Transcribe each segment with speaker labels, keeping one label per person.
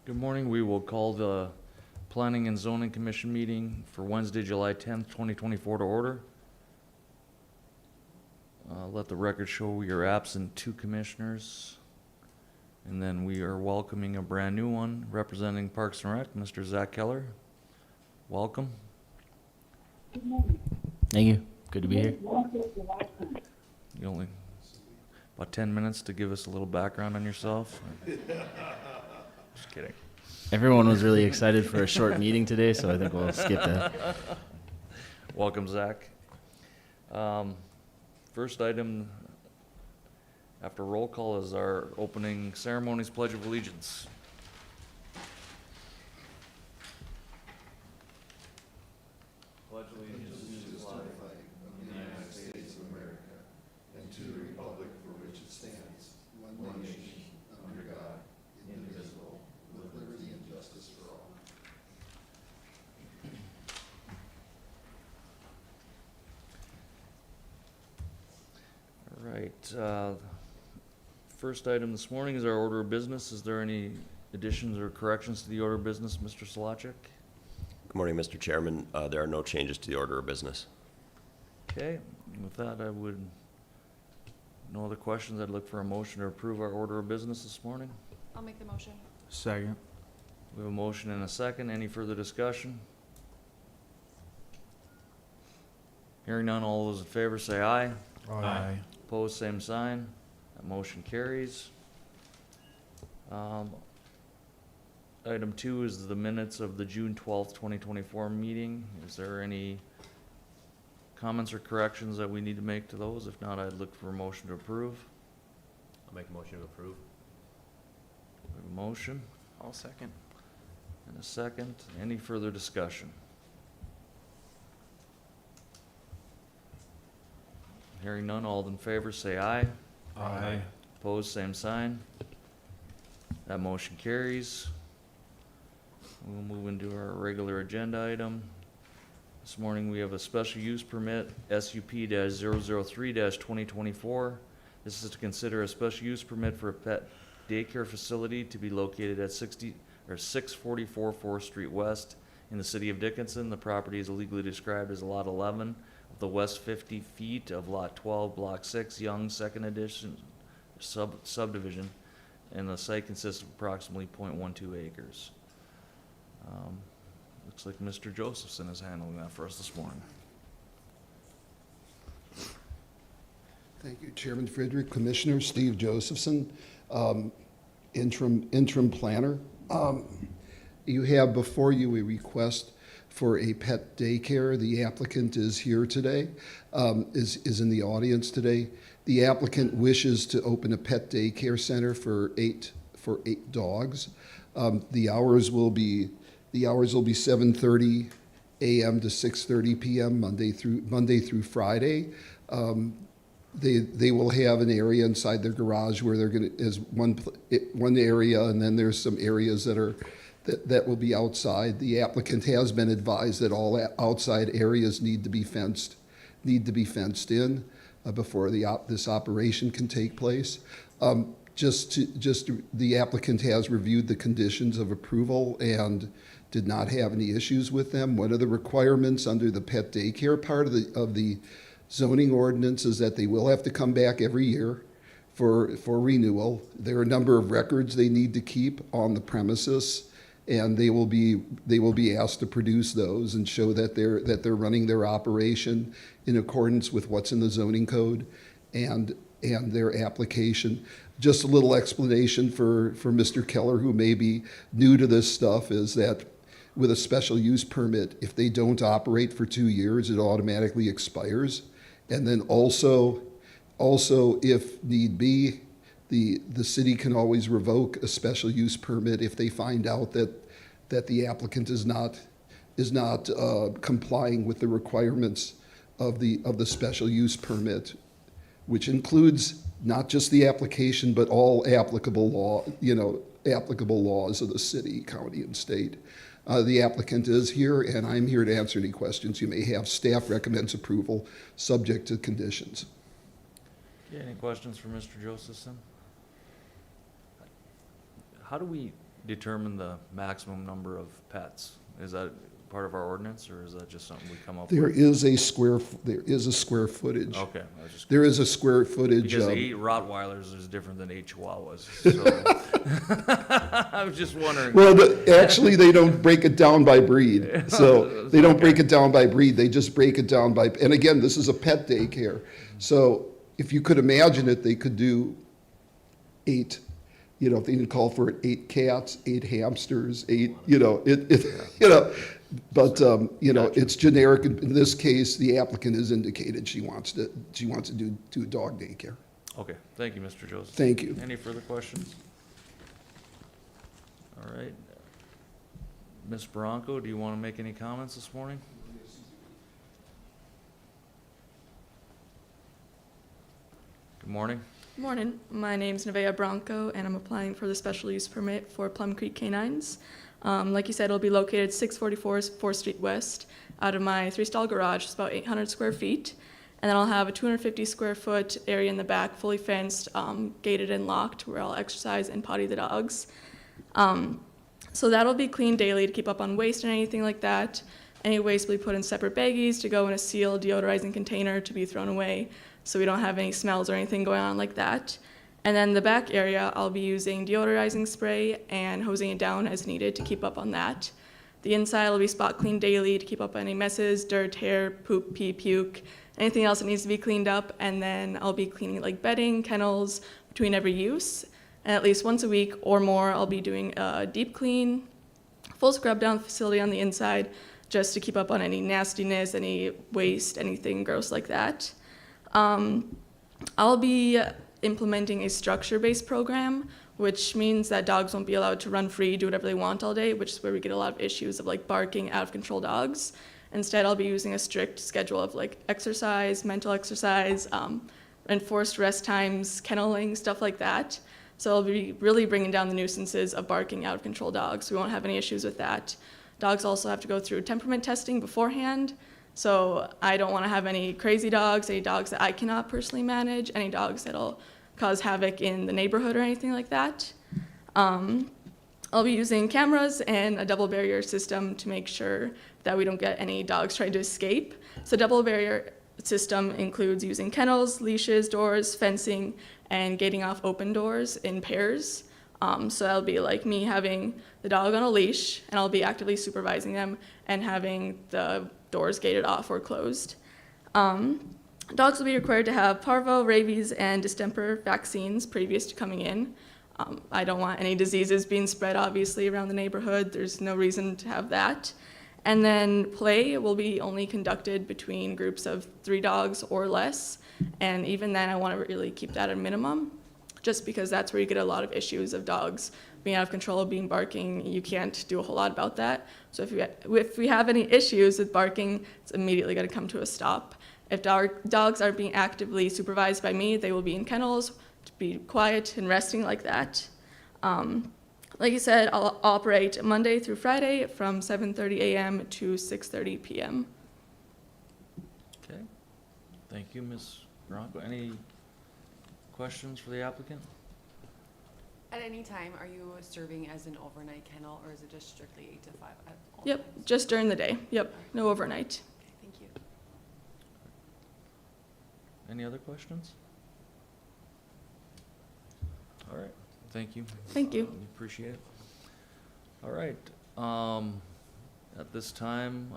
Speaker 1: Good morning. We will call the Planning and Zoning Commission meeting for Wednesday, July 10th, 2024 to order. Let the record show we are absent 2 commissioners. And then we are welcoming a brand new one representing Parks and Rec, Mr. Zach Keller. Welcome.
Speaker 2: Thank you. Good to be here.
Speaker 1: You only about 10 minutes to give us a little background on yourself. Just kidding.
Speaker 2: Everyone was really excited for a short meeting today, so I think we'll skip that.
Speaker 1: Welcome, Zach. First item after roll call is our opening ceremonies, Pledge of Allegiance. Pledge allegiance to the flag of the United States of America and to the republic for which it stands, one nation, under God, indivisible, with liberty and justice for all. All right. First item this morning is our order of business. Is there any additions or corrections to the order of business, Mr. Solachek?
Speaker 3: Good morning, Mr. Chairman. There are no changes to the order of business.
Speaker 1: Okay, with that, no other questions. I'd look for a motion to approve our order of business this morning.
Speaker 4: I'll make the motion.
Speaker 5: Second.
Speaker 1: We have a motion and a second. Any further discussion? Hearing none, all those in favor say aye.
Speaker 5: Aye.
Speaker 1: Opposed, same sign. That motion carries. Item 2 is the minutes of the June 12th, 2024 meeting. Is there any comments or corrections that we need to make to those? If not, I'd look for a motion to approve.
Speaker 3: I'll make a motion to approve.
Speaker 1: We have a motion
Speaker 5: I'll second.
Speaker 1: and a second. Any further discussion? Hearing none, all in favor say aye.
Speaker 5: Aye.
Speaker 1: Opposed, same sign. That motion carries. We'll move into our regular agenda item. This morning we have a special use permit, SUP-003-2024. This is to consider a special use permit for a pet daycare facility to be located at 644 4th Street West in the city of Dickinson. The property is legally described as Lot 11 of the west 50 feet of Lot 12, Block 6, Young, Second Edition subdivision, and the site consists of approximately 0.12 acres. Looks like Mr. Josephson is handling that for us this morning.
Speaker 6: Thank you, Chairman Friedrich. Commissioner Steve Josephson, interim planner. You have before you a request for a pet daycare. The applicant is here today, is in the audience today. The applicant wishes to open a pet daycare center for eight dogs. The hours will be 7:30 a.m. to 6:30 p.m. Monday through Friday. They will have an area inside their garage where they're going to, is one area, and then there's some areas that will be outside. The applicant has been advised that all outside areas need to be fenced in before this operation can take place. The applicant has reviewed the conditions of approval and did not have any issues with them. One of the requirements under the pet daycare part of the zoning ordinance is that they will have to come back every year for renewal. There are a number of records they need to keep on the premises, and they will be asked to produce those and show that they're running their operation in accordance with what's in the zoning code and their application. Just a little explanation for Mr. Keller, who may be new to this stuff, is that with a special use permit, if they don't operate for 2 years, it automatically expires. And then also if need be, the city can always revoke a special use permit if they find out that the applicant is not complying with the requirements of the special use permit, which includes not just the application, but all applicable laws of the city, county, and state. The applicant is here, and I'm here to answer any questions you may have. Staff recommends approval, subject to conditions.
Speaker 1: Yeah, any questions for Mr. Josephson? How do we determine the maximum number of pets? Is that part of our ordinance, or is that just something we come up
Speaker 6: There
Speaker 1: with?
Speaker 6: is a square footage.
Speaker 1: Okay, I was just,
Speaker 6: There is a square footage.
Speaker 1: because 8 Rottweilers is different than 8 Chihuahuas, so. I was just wondering.
Speaker 6: Well, actually, they don't break it down by breed. So they don't break it down by breed. They just break it down by, and again, this is a pet daycare. So if you could imagine it, they could do 8, if they didn't call for it, 8 cats, 8 hamsters, 8, but, it's generic. In this case, the applicant has indicated she wants to do dog daycare.
Speaker 1: Okay, thank you, Mr. Joseph.
Speaker 6: Thank you.
Speaker 1: Any further questions? All right. Ms. Bronco, do you want to make any comments this morning? Good morning.
Speaker 4: Morning, my name's Nevaeh Bronco, and I'm applying for the special use permit for Plum Creek Canines. Like you said, it'll be located 644 4th Street West, out of my 3-stall garage. It's about 800 square feet. And then I'll have a 250 square foot area in the back, fully fenced, gated and locked, where I'll exercise and potty the dogs. So that'll be cleaned daily to keep up on waste and anything like that. Any waste will be put in separate baggies to go in a sealed deodorizing container to be thrown away, so we don't have any smells or anything going on like that. And then the back area, I'll be using deodorizing spray and hosing it down as needed to keep up on that. The inside will be spot cleaned daily to keep up any messes, dirt, hair, poop, pee, puke, anything else that needs to be cleaned up. And then I'll be cleaning like bedding, kennels between every use. And at least once a week or more, I'll be doing a deep clean, full scrub down facility on the inside, just to keep up on any nastiness, any waste, anything gross like that. I'll be implementing a structure-based program, which means that dogs won't be allowed to run free, do whatever they want all day, which is where we get a lot of issues of like barking, out-of-control dogs. Instead, I'll be using a strict schedule of like exercise, mental exercise, enforced rest times, kenneling, stuff like that. So I'll be really bringing down the nuisances of barking, out-of-control dogs. We won't have any issues with that. Dogs also have to go through temperament testing beforehand. So I don't want to have any crazy dogs, any dogs that I cannot personally manage, any dogs that'll cause havoc in the neighborhood or anything like that. I'll be using cameras and a double barrier system to make sure that we don't get any dogs trying to escape. So double barrier system includes using kennels, leashes, doors, fencing, and gating off open doors in pairs. So that'll be like me having the dog on a leash, and I'll be actively supervising them and having the doors gated off or closed. Dogs will be required to have parvo, rabies, and distemper vaccines previous to coming in. I don't want any diseases being spread, obviously, around the neighborhood. There's no reason to have that. And then play will be only conducted between groups of 3 dogs or less. And even then, I want to really keep that at a minimum, just because that's where you get a lot of issues of dogs being out of control, being barking. You can't do a whole lot about that. So if we have any issues with barking, it's immediately going to come to a stop. If dogs are being actively supervised by me, they will be in kennels to be quiet and resting like that. Like you said, I'll operate Monday through Friday from 7:30 a.m. to 6:30 p.m.
Speaker 1: Okay. Thank you, Ms. Bronco. Any questions for the applicant?
Speaker 7: At any time, are you serving as an overnight kennel, or is it just strictly 8 to 5 at all
Speaker 4: Yep,
Speaker 7: times?
Speaker 4: just during the day. Yep, no overnight.
Speaker 7: Okay, thank you.
Speaker 1: Any other questions? All right, thank you.
Speaker 4: Thank you.
Speaker 1: We appreciate it. All right, at this time,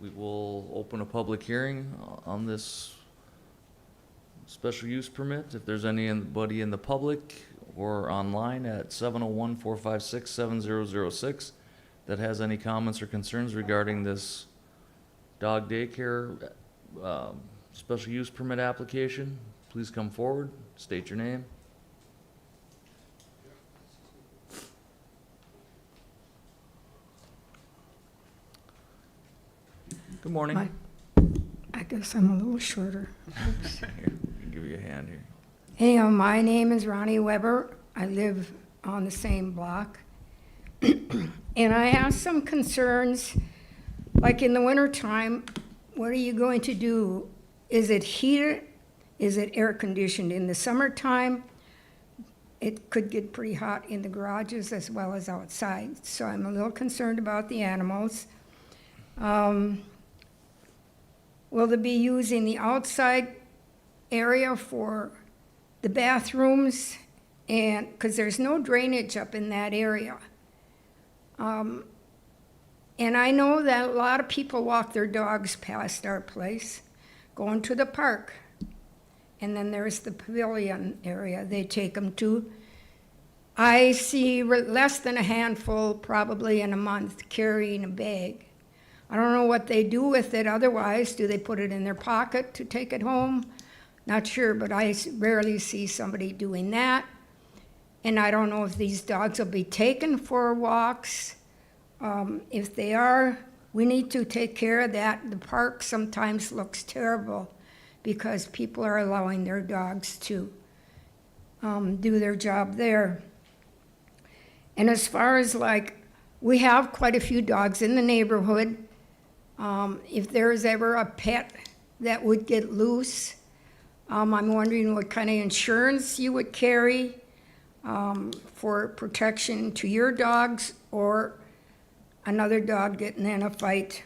Speaker 1: we will open a public hearing on this special use permit. If there's anybody in the public or online at 701-456-7006 that has any comments or concerns regarding this dog daycare special use permit application, please come forward, state your name. Good morning.
Speaker 8: I guess I'm a little shorter.
Speaker 1: Here, I'll give you a hand here.
Speaker 8: Anyhow, my name is Ronnie Weber. I live on the same block. And I have some concerns, like in the wintertime, what are you going to do? Is it heated? Is it air conditioned? In the summertime, it could get pretty hot in the garages as well as outside. So I'm a little concerned about the animals. Will they be using the outside area for the bathrooms? And, because there's no drainage up in that area. And I know that a lot of people walk their dogs past our place, going to the park. And then there's the pavilion area they take them to. I see less than a handful probably in a month carrying a bag. I don't know what they do with it otherwise. Do they put it in their pocket to take it home? Not sure, but I rarely see somebody doing that. And I don't know if these dogs will be taken for walks. If they are, we need to take care of that. The park sometimes looks terrible because people are allowing their dogs to do their job there. And as far as like, we have quite a few dogs in the neighborhood. If there's ever a pet that would get loose, I'm wondering what kind of insurance you would carry for protection to your dogs or another dog getting in a fight.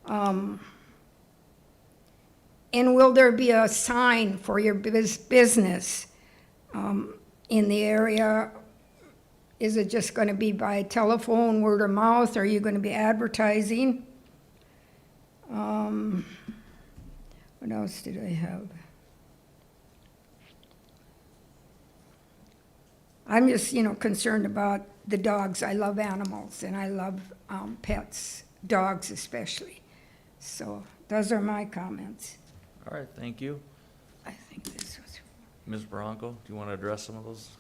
Speaker 8: And will there be a sign for your business in the area? Is it just going to be by telephone, word of mouth? Are you going to be advertising? What else did I have? I'm just, concerned about the dogs. I love animals, and I love pets, dogs especially. So those are my comments.
Speaker 1: All right, thank you.
Speaker 8: I think this was...
Speaker 1: Ms. Bronco, do you want to address some of those?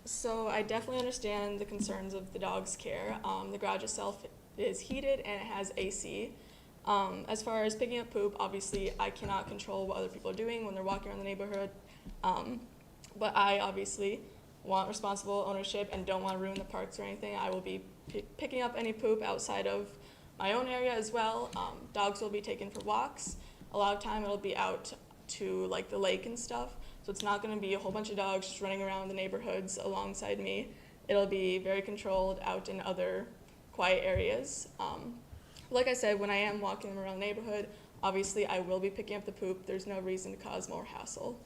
Speaker 4: So I definitely understand the concerns of the dog's care. The garage itself is heated and it has AC. As far as picking up poop, obviously I cannot control what other people are doing when they're walking around the neighborhood. But I obviously want responsible ownership and don't want to ruin the parks or anything. I will be picking up any poop outside of my own area as well. Dogs will be taken for walks. A lot of time it'll be out to like the lake and stuff. So it's not going to be a whole bunch of dogs just running around the neighborhoods alongside me. It'll be very controlled out in other quiet areas. Like I said, when I am walking around the neighborhood, obviously I will be picking up the poop. There's no reason to cause more hassle.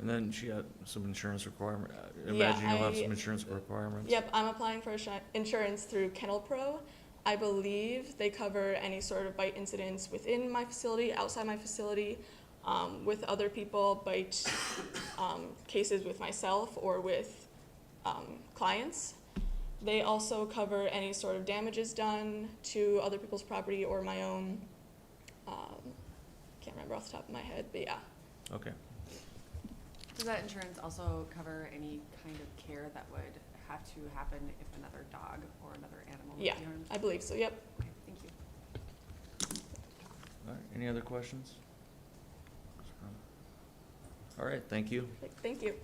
Speaker 1: And then she had some insurance requirement.
Speaker 4: Yeah,
Speaker 1: Imagine you'll have some insurance requirements.
Speaker 4: Yep, I'm applying for insurance through Kennel Pro. I believe they cover any sort of bite incidents within my facility, outside my facility, with other people, bite cases with myself or with clients. They also cover any sort of damages done to other people's property or my own. Can't remember off the top of my head, but yeah.
Speaker 1: Okay.
Speaker 7: Does that insurance also cover any kind of care that would have to happen if another dog or another animal would
Speaker 4: Yeah,
Speaker 7: be harmed?
Speaker 4: I believe so, yep.
Speaker 7: Okay, thank you.
Speaker 1: All right, any other questions? All right, thank you.
Speaker 4: Thank you.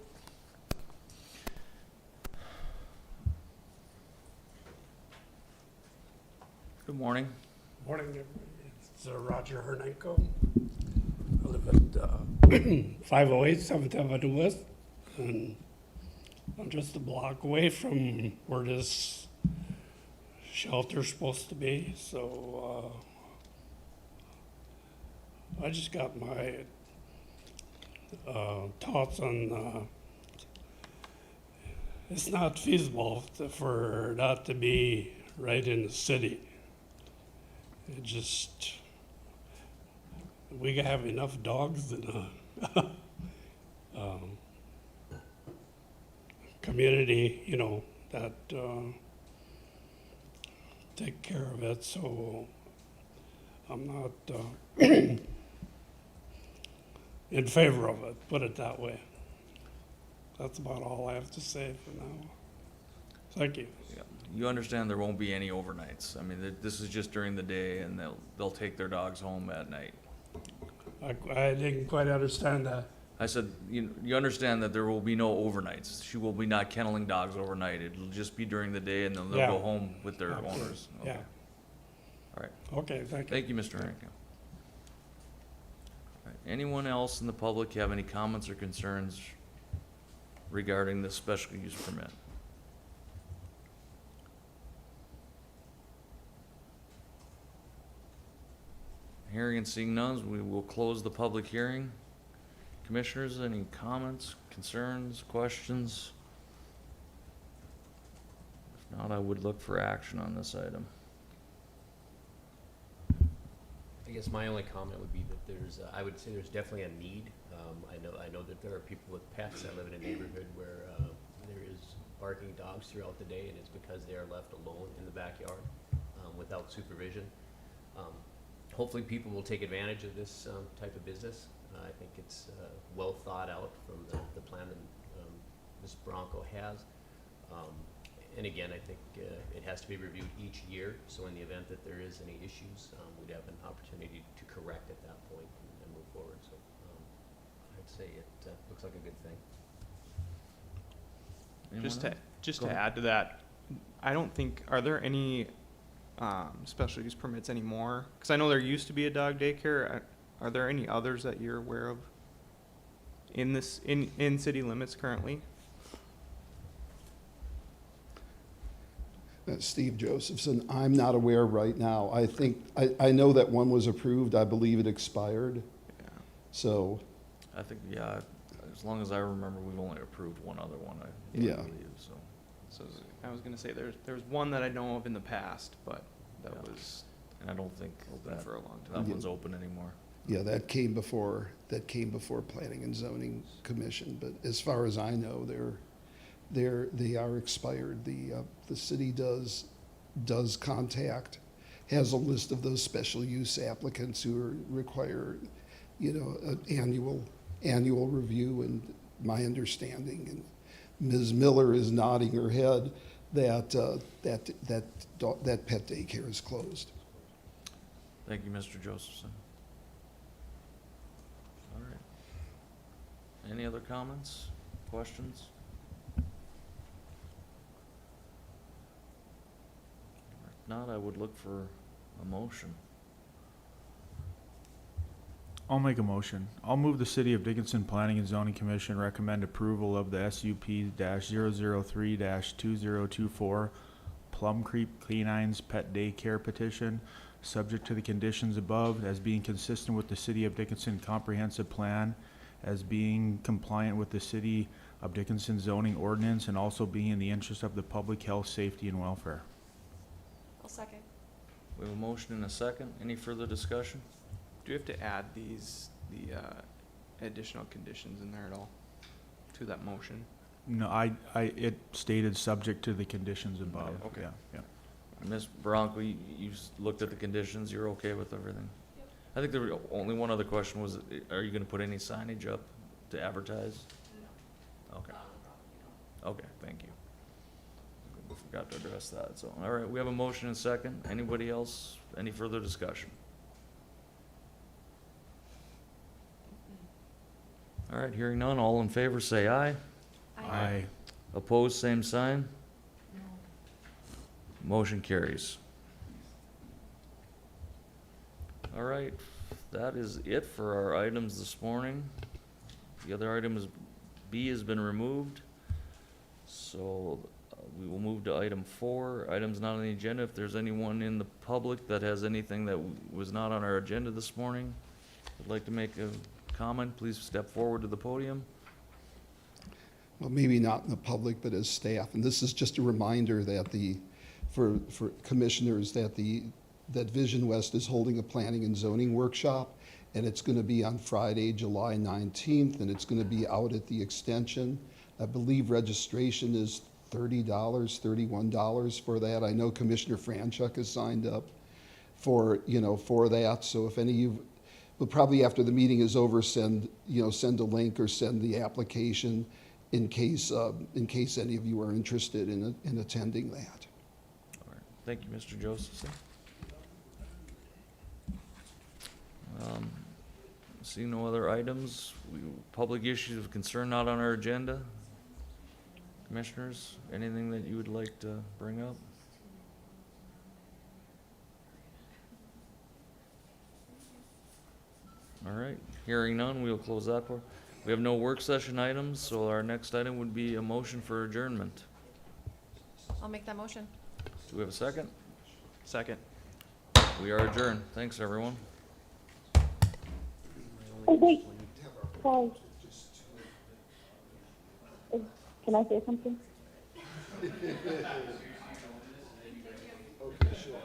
Speaker 1: Good morning.
Speaker 9: Morning, everybody. It's Roger Hernanko. I live at 508 7th Avenue West, and I'm just a block away from where this shelter's supposed to be. So I just got my thoughts on it's not feasible for that to be right in the city. It just, we have enough dogs in a community, that take care of it, so I'm not in favor of it, put it that way. That's about all I have to say for now. Thank you.
Speaker 1: Yeah. You understand there won't be any overnights. I mean, this is just during the day, and they'll take their dogs home at night.
Speaker 9: I didn't quite understand that.
Speaker 1: I said, you understand that there will be no overnights. She will be not kenneling dogs overnight. It'll just be during the day, and then they'll
Speaker 9: Yeah.
Speaker 1: go home with their
Speaker 9: Absolutely.
Speaker 1: owners.
Speaker 9: Yeah.
Speaker 1: All right.
Speaker 9: Okay, thank you.
Speaker 1: Thank you, Mr. Rankin. Anyone else in the public have any comments or concerns regarding this special use permit? Hearing and seeing none, we will close the public hearing. Commissioners, any comments, concerns, questions? If not, I would look for action on this item.
Speaker 10: I guess my only comment would be that there's, I would say there's definitely a need. I know that there are people with pets that live in a neighborhood where there is barking dogs throughout the day, and it's because they are left alone in the backyard without supervision. Hopefully, people will take advantage of this type of business. I think it's well thought out from the plan that Ms. Bronco has. And again, I think it has to be reviewed each year, so in the event that there is any issues, we'd have an opportunity to correct at that point and move forward. So I'd say it looks like a good thing.
Speaker 1: Anyone else?
Speaker 5: Just
Speaker 1: Go
Speaker 5: to
Speaker 1: ahead.
Speaker 5: add to that, I don't think, are there any special use permits anymore? Because I know there used to be a dog daycare. Are there any others that you're aware of in city limits currently?
Speaker 6: Steve Josephson, I'm not aware right now. I think, I know that one was approved. I believe it expired.
Speaker 5: Yeah.
Speaker 6: So,
Speaker 1: I think, yeah, as long as I remember, we've only approved one other one, I
Speaker 6: Yeah.
Speaker 1: believe, so.
Speaker 5: So I was gonna say there's one that I know of in the past, but that
Speaker 1: Yeah.
Speaker 5: was
Speaker 1: And I don't think
Speaker 5: open
Speaker 1: that,
Speaker 5: for a long
Speaker 1: that
Speaker 5: time.
Speaker 1: one's open anymore.
Speaker 6: yeah, that came before Planning and Zoning Commission. But as far as I know, they are expired. The city does contact, has a list of those special use applicants who require, an annual review. And my understanding, and Ms. Miller is nodding her head, that pet daycare is closed.
Speaker 1: Thank you, Mr. Josephson. All right. Any other comments, questions? If not, I would look for a motion.
Speaker 11: I'll make a motion. I'll move the City of Dickinson Planning and Zoning Commission recommend approval of the SUP-003-2024 Plum Creek Canines Pet Daycare petition, subject to the conditions above, as being consistent with the City of Dickinson Comprehensive Plan, as being compliant with the City of Dickinson zoning ordinance, and also being in the interest of the public health, safety, and welfare.
Speaker 7: I'll second.
Speaker 1: We have a motion and a second. Any further discussion?
Speaker 5: Do we have to add the additional conditions in there at all to that motion?
Speaker 11: No, it stated subject to the conditions above.
Speaker 1: Okay.
Speaker 11: Yeah.
Speaker 1: Ms. Bronco, you looked at the conditions, you're okay with everything? I think the only one other question was, are you gonna put any signage up to advertise? No. Okay. Okay, thank you. We forgot to address that, so, all right, we have a motion and second. Anybody else, any further discussion? All right, hearing none, all in favor say aye.
Speaker 11: Aye.
Speaker 1: Opposed, same sign. Motion carries. All right, that is it for our items this morning. The other item is, B has been removed. So we will move to item 4, items not on the agenda. If there's anyone in the public that has anything that was not on our agenda this morning, would like to make a comment, please step forward to the podium.
Speaker 6: Well, maybe not in the public, but as staff. And this is just a reminder that for commissioners, that Vision West is holding a planning and zoning workshop, and it's going to be on Friday, July 19th, and it's going to be out at the extension. I believe registration is $30, $31 for that. I know Commissioner Franchuk has signed up for that. So if any of you, we'll probably after the meeting is over, send a link or send the application in case any of you are interested in attending that.
Speaker 1: All right, thank you, Mr. Josephson. See no other items. Public issues of concern not on our agenda. Commissioners, anything that you would like to bring up? All right, hearing none, we'll close that part. We have no work session items, so our next item would be a motion for adjournment.
Speaker 7: I'll make that motion.
Speaker 1: Do we have a second?
Speaker 5: Second.
Speaker 1: We are adjourned. Thanks, everyone.
Speaker 12: Oh, wait. Sorry. Can I say something?
Speaker 6: Okay, sure.